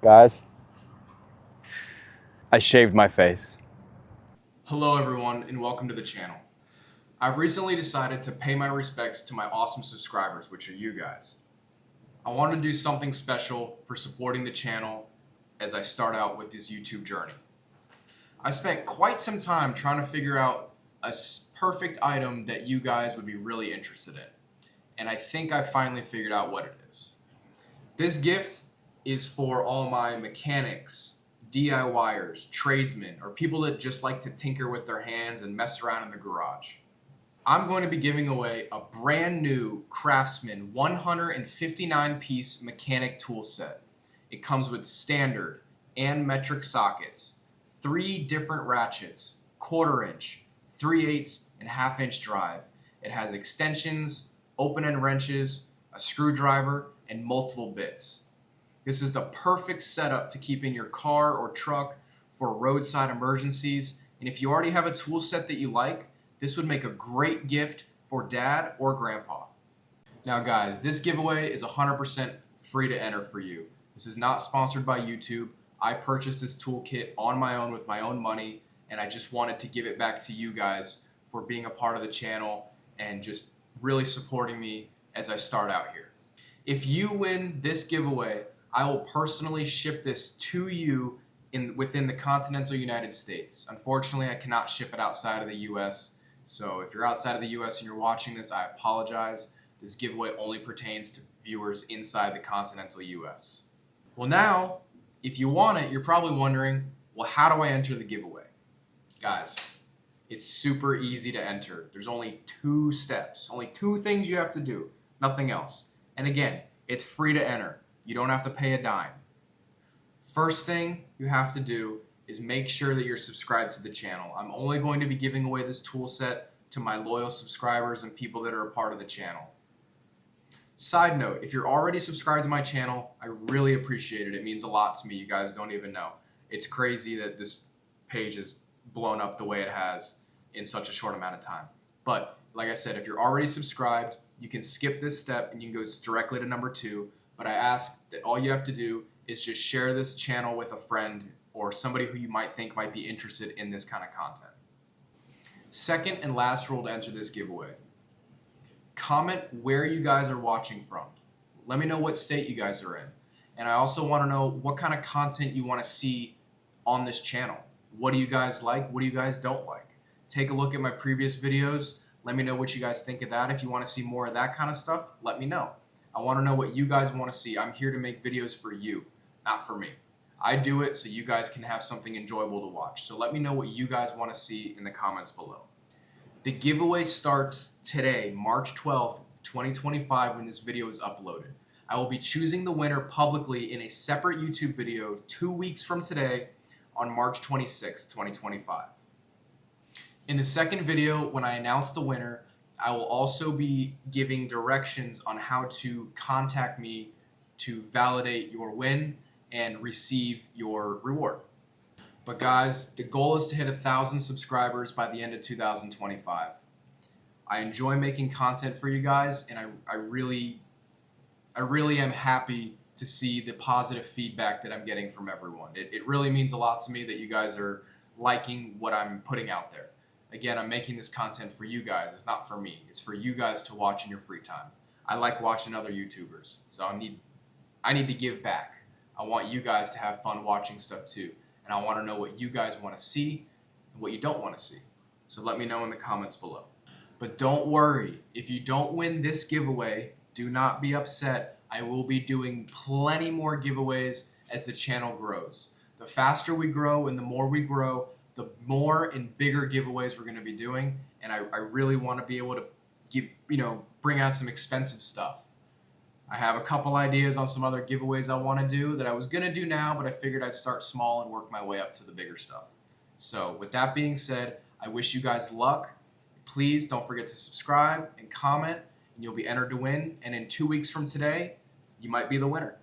Guys, I shaved my face. Hello everyone and welcome to the channel. I've recently decided to pay my respects to my awesome subscribers, which are you guys. I want to do something special for supporting the channel as I start out with this YouTube journey. I spent quite some time trying to figure out a perfect item that you guys would be really interested in. And I think I finally figured out what it is. This gift is for all my mechanics, DIYers, tradesmen, or people that just like to tinker with their hands and mess around in the garage. I'm going to be giving away a brand new Craftsman 159-piece mechanic tool set. It comes with standard and metric sockets, 3 different ratchets, 1/4 inch, 3/8, and 1/2 inch drive. It has extensions, open-end wrenches, a screwdriver, and multiple bits. This is the perfect setup to keep in your car or truck for roadside emergencies. And if you already have a tool set that you like, this would make a great gift for dad or grandpa. Now guys, this giveaway is 100% free to enter for you. This is not sponsored by YouTube. I purchased this toolkit on my own with my own money, and I just wanted to give it back to you guys for being a part of the channel and just really supporting me as I start out here. If you win this giveaway, I will personally ship this to you within the continental United States. Unfortunately, I cannot ship it outside of the US. So if you're outside of the US and you're watching this, I apologize. This giveaway only pertains to viewers inside the continental US. Well now, if you want it, you're probably wondering, well, how do I enter the giveaway? Guys, it's super easy to enter. There's only 2 steps, only 2 things you have to do, nothing else. And again, it's free to enter. You don't have to pay a dime. First thing you have to do is make sure that you're subscribed to the channel. I'm only going to be giving away this tool set to my loyal subscribers and people that are a part of the channel. Side note, if you're already subscribed to my channel, I really appreciate it. It means a lot to me. You guys don't even know. It's crazy that this page is blown up the way it has in such a short amount of time. But like I said, if you're already subscribed, you can skip this step and you can go directly to number 2. But I ask that all you have to do is just share this channel with a friend or somebody who you might think might be interested in this kind of content. Second and last rule to enter this giveaway. Comment where you guys are watching from. Let me know what state you guys are in. And I also want to know what kind of content you want to see on this channel. What do you guys like? What do you guys don't like? Take a look at my previous videos. Let me know what you guys think of that. If you want to see more of that kind of stuff, let me know. I want to know what you guys want to see. I'm here to make videos for you, not for me. I do it so you guys can have something enjoyable to watch. So let me know what you guys want to see in the comments below. The giveaway starts today, March 12th, 2025, when this video is uploaded. I will be choosing the winner publicly in a separate YouTube video 2 weeks from today on March 26th, 2025. In the second video, when I announce the winner, I will also be giving directions on how to contact me to validate your win and receive your reward. But guys, the goal is to hit 1,000 subscribers by the end of 2025. I enjoy making content for you guys, and I really am happy to see the positive feedback that I'm getting from everyone. It really means a lot to me that you guys are liking what I'm putting out there. Again, I'm making this content for you guys. It's not for me. It's for you guys to watch in your free time. I like watching other YouTubers, so I need to give back. I want you guys to have fun watching stuff too, and I want to know what you guys want to see and what you don't want to see. So let me know in the comments below. But don't worry, if you don't win this giveaway, do not be upset. I will be doing plenty more giveaways as the channel grows. The faster we grow and the more we grow, the more and bigger giveaways we're going to be doing, and I really want to be able to bring out some expensive stuff. I have a couple ideas on some other giveaways I want to do that I was going to do now, but I figured I'd start small and work my way up to the bigger stuff. So with that being said, I wish you guys luck. Please don't forget to subscribe and comment, and you'll be entered to win. And in 2 weeks from today, you might be the winner.